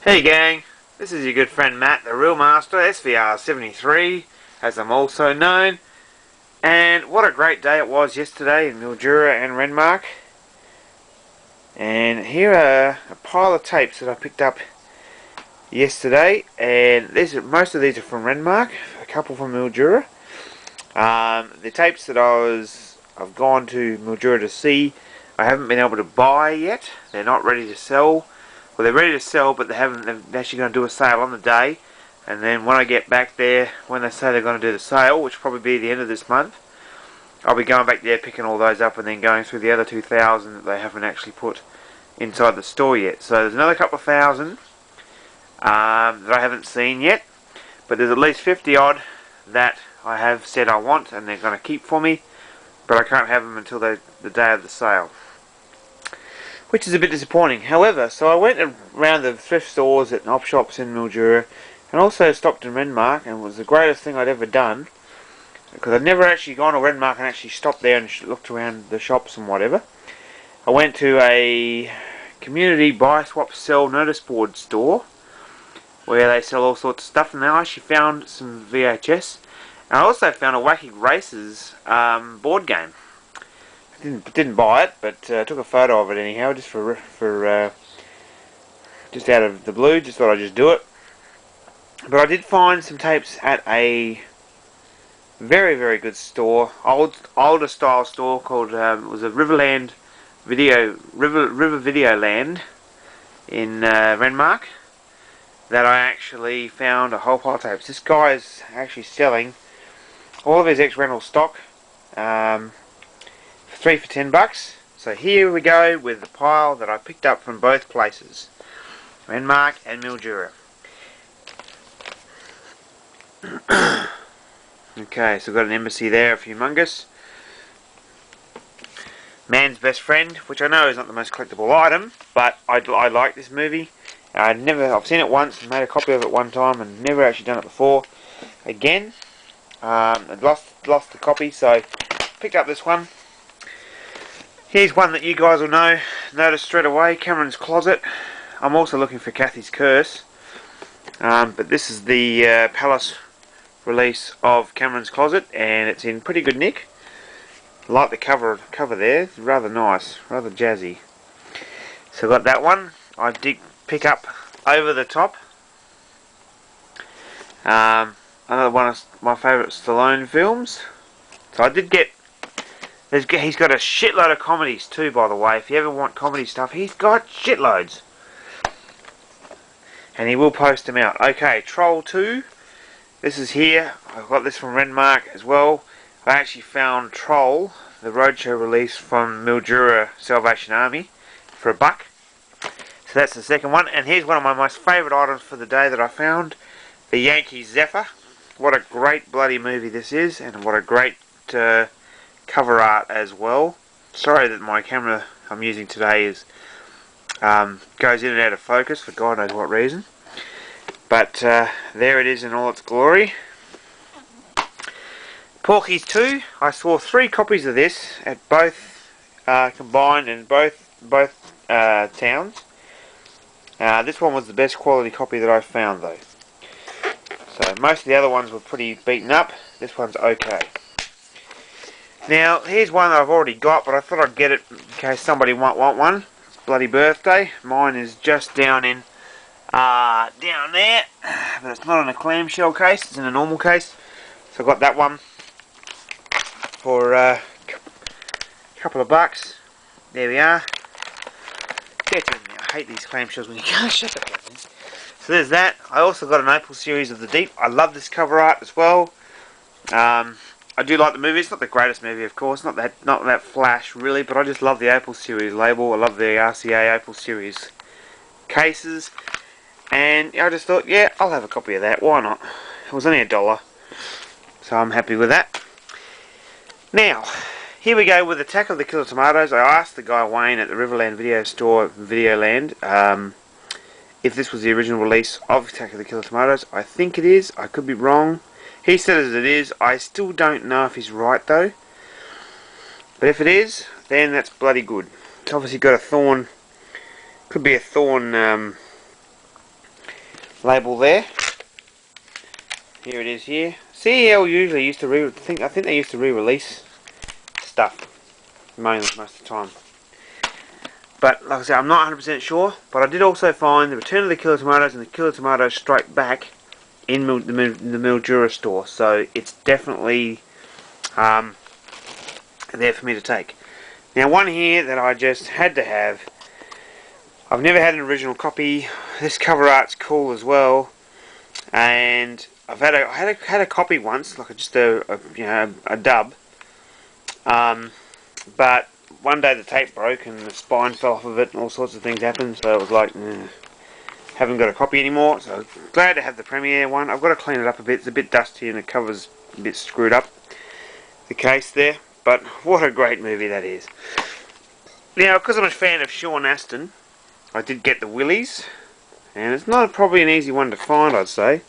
Hey gang, this is your good friend Matt, the Real Master, SVR73, as I'm also known. And what a great day it was yesterday in Mildura and Renmark. And here are a pile of tapes that I picked up yesterday, and most of these are from Renmark, a couple from Mildura. The tapes that I've gone to Mildura to see, I haven't been able to buy yet. They're not ready to sell. Well, they're ready to sell, but they're actually going to do a sale on the day. And then when I get back there, when they say they're going to do the sale, which will probably be the end of this month, I'll be going back there, picking all those up, and then going through the other 2,000 that they haven't actually put inside the store yet. So there's another couple of thousand that I haven't seen yet, but there's at least 50 odd that I have said I want, and they're going to keep for me, but I can't have them until the day of the sale, which is a bit disappointing. However, so I went around the thrift stores and op shops in Mildura, and also stopped in Renmark, and it was the greatest thing I'd ever done, because I'd never actually gone to Renmark and actually stopped there and looked around the shops and whatever. I went to a community buy, swap, sell notice board store, where they sell all sorts of stuff, and I actually found some VHS, and I also found a Wacky Races board game. Didn't buy it, but took a photo of it anyhow, just just out of the blue. Just thought I'd just do it. But I did find some tapes at a very, very good store, older style store called it was a River Video Land in Renmark, that I actually found a whole pile of tapes. This guy is actually selling all of his ex-rental stock. 3 for $10. So here we go with the pile that I picked up from both places, Renmark and Mildura. Okay, so we've got an embassy there, a humongous. Man's Best Friend, which I know is not the most collectible item, but I like this movie. I've seen it once and made a copy of it one time, and never actually done it before. Again, I'd lost the copy, so picked up this one. Here's one that you guys will notice straight away, Cameron's Closet. I'm also looking for Kathy's Curse, but this is the Palace release of Cameron's Closet, and it's in pretty good nick. I like the cover there, it's rather nice, rather jazzy. So I got that one. I did pick up Over the Top, another one of my favourite Stallone films. So I did get. He's got a shitload of comedies too, by the way. If you ever want comedy stuff, he's got shitloads. And he will post them out. Okay, Troll 2. This is here. I got this from Renmark as well. I actually found Troll, the roadshow release from Mildura Salvation Army, for $1. So that's the second one. And here's one of my most favourite items for the day that I found. The Yankee Zephyr. What a great bloody movie this is. And what a great cover art as well. Sorry that my camera I'm using today goes in and out of focus for God knows what reason, but there it is in all its glory. Porky's 2. I saw 3 copies of this at both combined in both towns. This one was the best quality copy that I found though. So most of the other ones were pretty beaten up. This one's okay. Now, here's one that I've already got, but I thought I'd get it in case somebody might want one. It's bloody birthday. Mine is just down there, but it's not in a clamshell case, it's in a normal case. So I got that one for a couple of $bucks. There we are. Get in there. I hate these clamshells when you can't shut the hell. So there's that. I also got an Opal series of The Deep. I love this cover art as well. I do like the movie. It's not the greatest movie, of course. Not that flash, really. But I just love the Opal series label. I love the RCA Opal series cases. And I just thought, yeah, I'll have a copy of that. Why not? It was only $1, so I'm happy with that. Now, here we go with Attack of the Killer Tomatoes. I asked the guy Wayne at the Riverland Video Store, Videoland, if this was the original release of Attack of the Killer Tomatoes. I think it is. I could be wrong. He says it is. I still don't know if he's right though. But if it is, then that's bloody good. It's obviously got a thorn. Could be a thorn label there. Here it is here. CEL usually used to I think they used to re-release stuff most of the time. But like I said, I'm not 100% sure. But I did also find the Return of the Killer Tomatoes and the Killer Tomatoes Strike Back in the Mildura store. So it's definitely there for me to take. Now one here that I just had to have. I've never had an original copy. This cover art's cool as well, and I had a copy once, like just a dub. But one day the tape broke and the spine fell off of it, and all sorts of things happened. So it was like, haven't got a copy anymore. So glad to have the Premiere one. I've got to clean it up a bit. It's a bit dusty and the cover's a bit screwed up. The case there. But what a great movie that is. Now, because I'm a fan of Sean Astin, I did get the Willies, and it's not probably an easy one to find, I'd say.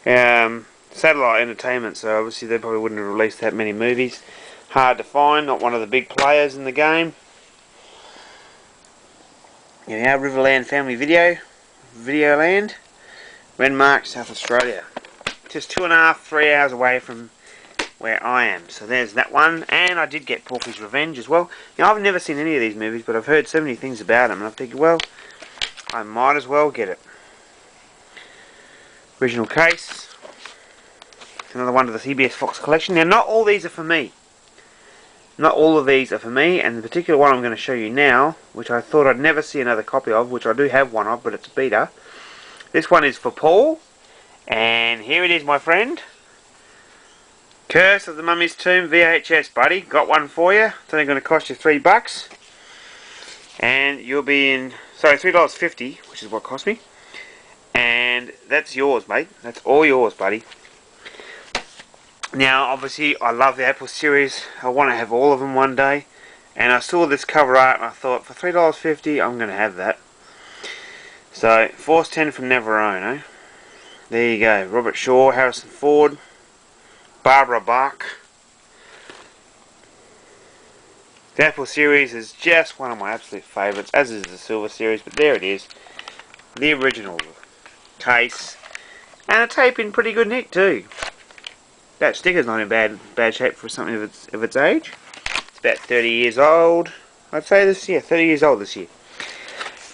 Satellite Entertainment, so obviously they probably wouldn't have released that many movies. Hard to find, not one of the big players in the game. Here we are, Riverland Family Videoland, Renmark, South Australia. Just 2.5, 3 hours away from where I am. So there's that one, and I did get Porky's Revenge as well. Now I've never seen any of these movies, but I've heard so many things about them, and I figured, well, I might as well get it. Original case. Another one of the CBS Fox collection. Now not all these are for me. Not all of these are for me, and the particular one I'm going to show you now, which I thought I'd never see another copy of, which I do have one of, but it's a beta. This one is for Paul, and here it is, my friend. Curse of the Mummy's Tomb VHS, buddy. Got one for you. It's only going to cost you $3. And you'll be in... Sorry, $3.50, which is what cost me. And that's yours, mate. That's all yours, buddy. Now, obviously, I love the Apple series. I want to have all of them one day. And I saw this cover art and I thought, for $3.50, I'm going to have that. So, Force 10 from Neverone, eh? There you go. Robert Shaw, Harrison Ford, Barbara Bach. The Apple series is just one of my absolute favourites, as is the Silver series, but there it is. The original case. And a tape in pretty good nick too. That sticker's not in bad shape for something of its age. It's about 30 years old. I'd say this year, 30 years old this year.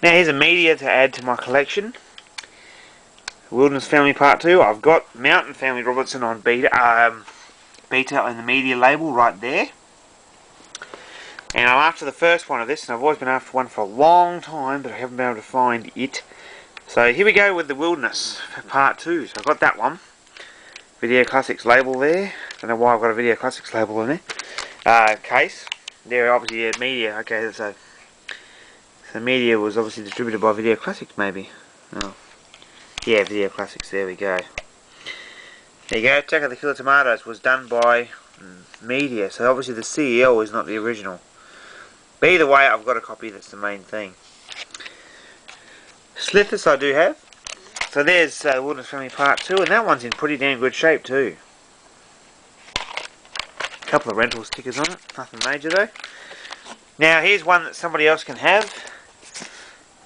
Now here's a media to add to my collection. Wilderness Family Part 2. I've got Mountain Family Robertson on beta in the media label right there. And I'm after the first one of this, and I've always been after one for a long time, but I haven't been able to find it. So here we go with the Wilderness Part 2. So I've got that one. Video Classics label there. Don't know why I've got a Video Classics label in there. Case. There, obviously, media. Okay, so media was obviously distributed by Video Classics, maybe. Oh. Yeah, Video Classics, there we go. There you go, Attack of the Killer Tomatoes was done by media, so obviously the CEL is not the original. But either way, I've got a copy, that's the main thing. Slithis I do have. So there's Wilderness Family Part 2, and that one's in pretty damn good shape too. A couple of rental stickers on it, nothing major though. Now here's one that somebody else can have.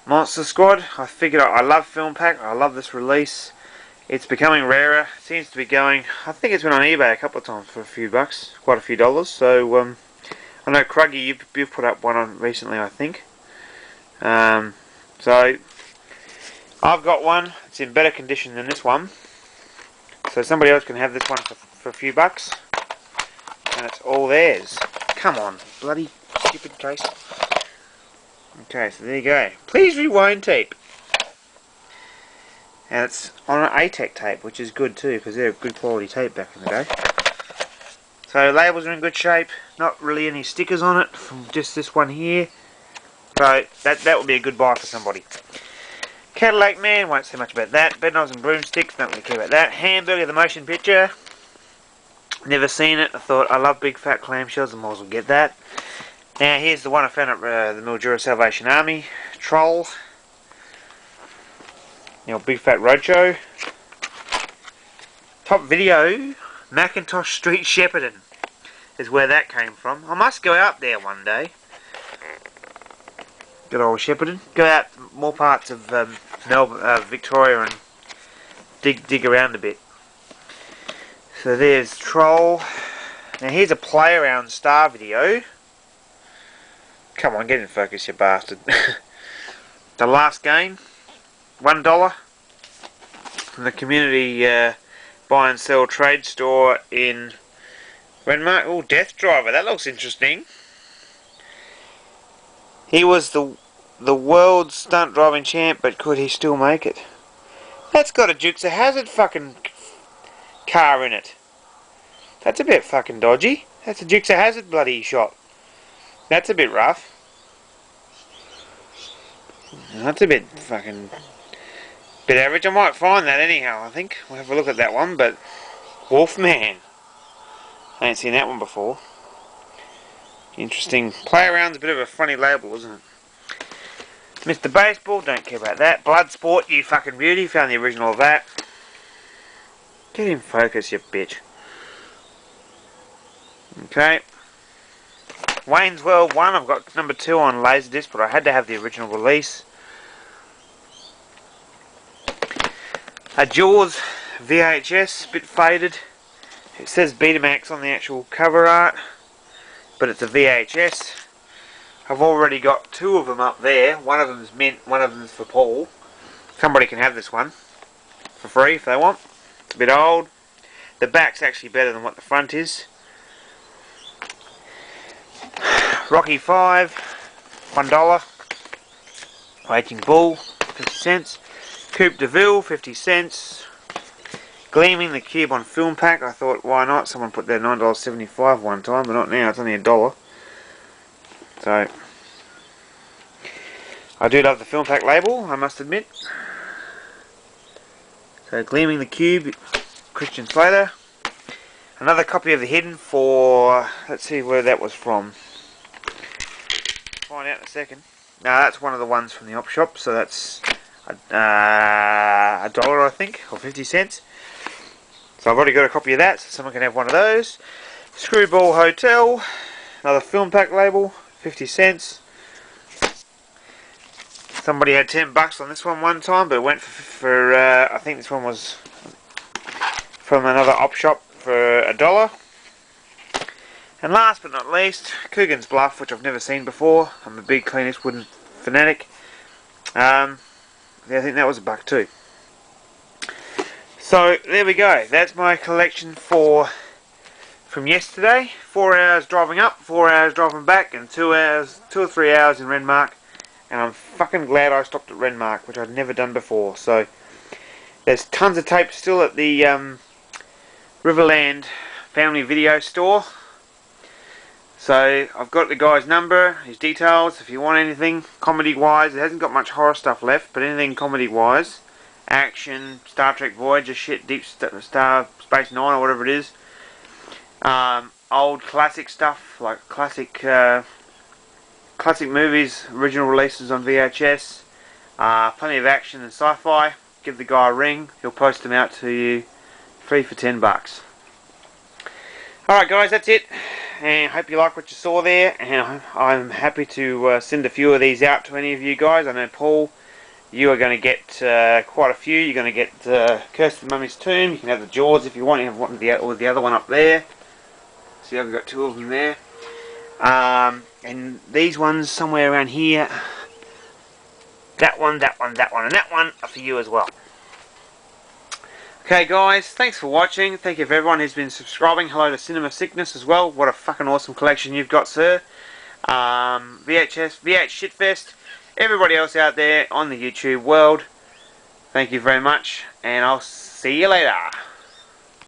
Monster Squad. I figured I love Film Pack. I love this release. It's becoming rarer. It seems to be going. I think it's been on eBay a couple of times for a few bucks, quite a few dollars. So I know Cruggy, you've put up one on recently, I think. So I've got one. It's in better condition than this one. So somebody else can have this one for a few bucks, and it's all theirs. Come on, bloody stupid case. Okay, so there you go. Please rewind tape. And it's on an ATEC tape, which is good too, because they're good quality tape back in the day. So labels are in good shape. Not really any stickers on it from just this one here. So that would be a good buy for somebody. Cadillac Man, won't say much about that. Bedknobs and Broomsticks, don't really care about that. Hamburger the Motion Picture. Never seen it. I thought I love big fat clamshells, I might as well get that. Now here's the one I found at the Mildura Salvation Army. Troll. You know, Big Fat Roadshow. Top Video. Macintosh Street Shepparton is where that came from. I must go out there one day. Good old Shepparton. Go out more parts of Victoria and dig around a bit. So there's Troll. Now here's a play around star video. Come on, get in focus, you bastard. The last game, $1 from the community buy and sell trade store in Renmark. Oh, Death Driver, that looks interesting. He was the world stunt driving champ, but could he still make it? That's got a Dukes of Hazzard fucking car in it. That's a bit fucking dodgy. That's a Dukes of Hazzard bloody shot. That's a bit rough. That's a bit fucking... bit average. I might find that anyhow, I think. We'll have a look at that one, but... Wolfman. I ain't seen that one before. Interesting. Play Around's a bit of a funny label, isn't it? Mr. Baseball, don't care about that. Bloodsport, you fucking beauty. Found the original of that. Get in focus, you bitch. Okay. Wayne's World 1, I've got number 2 on Laserdisc, but I had to have the original release. A Jaws VHS, bit faded. It says Betamax on the actual cover art, but it's a VHS. I've already got 2 of them up there. One of them's mint, one of them's for Paul. Somebody can have this one for free if they want. It's a bit old. The back's actually better than what the front is. Rocky 5, $1. Raging Bull, 50 cents. Coupe de Ville, 50 cents. Gleaming the Cube on film pack. I thought, why not? Someone put their $9.75 one time, but not now. It's only $1. So, I do love the film pack label, I must admit. So, Gleaming the Cube, Christian Slater. Another copy of The Hidden for, let's see where that was from. Find out in a second. No, that's one of the ones from the op shop, so that's $1, I think, or 50 cents. So I've already got a copy of that, so someone can have one of those. Screwball Hotel, another film pack label, 50 cents. Somebody had $10 on this one time, but it went for I think this one was from another op shop for $1. And last but not least, Coogan's Bluff, which I've never seen before. I'm a big Clint Eastwood fanatic. Yeah, I think that was $1 too. So there we go. That's my collection from yesterday. 4 hours driving up, 4 hours driving back, and 2 or 3 hours in Renmark. And I'm fucking glad I stopped at Renmark, which I'd never done before. So there's tons of tape still at the Riverland Family Video Store. So I've got the guy's number, his details, if you want anything comedy wise. It hasn't got much horror stuff left, but anything comedy wise, action, Star Trek Voyager shit, Deep Star Space Nine or whatever it is, old classic stuff like classic movies, original releases on VHS, plenty of action and sci-fi. Give the guy a ring, he'll post them out to you free for $10. Alright guys, that's it, and hope you like what you saw there, and I'm happy to send a few of these out to any of you guys. I know Paul, you are going to get quite a few. You're going to get Curse of the Mummy's Tomb, you can have the Jaws if you want, you have one with the other one up there. See, I've got 2 of them there. And these ones somewhere around here, that one, and that one are for you as well. Okay guys, thanks for watching. Thank you for everyone who's been subscribing. Hello to Cinema Sickness as well. What a fucking awesome collection you've got, sir. VH Shitfest. Everybody else out there on the YouTube world, thank you very much, and I'll see you later.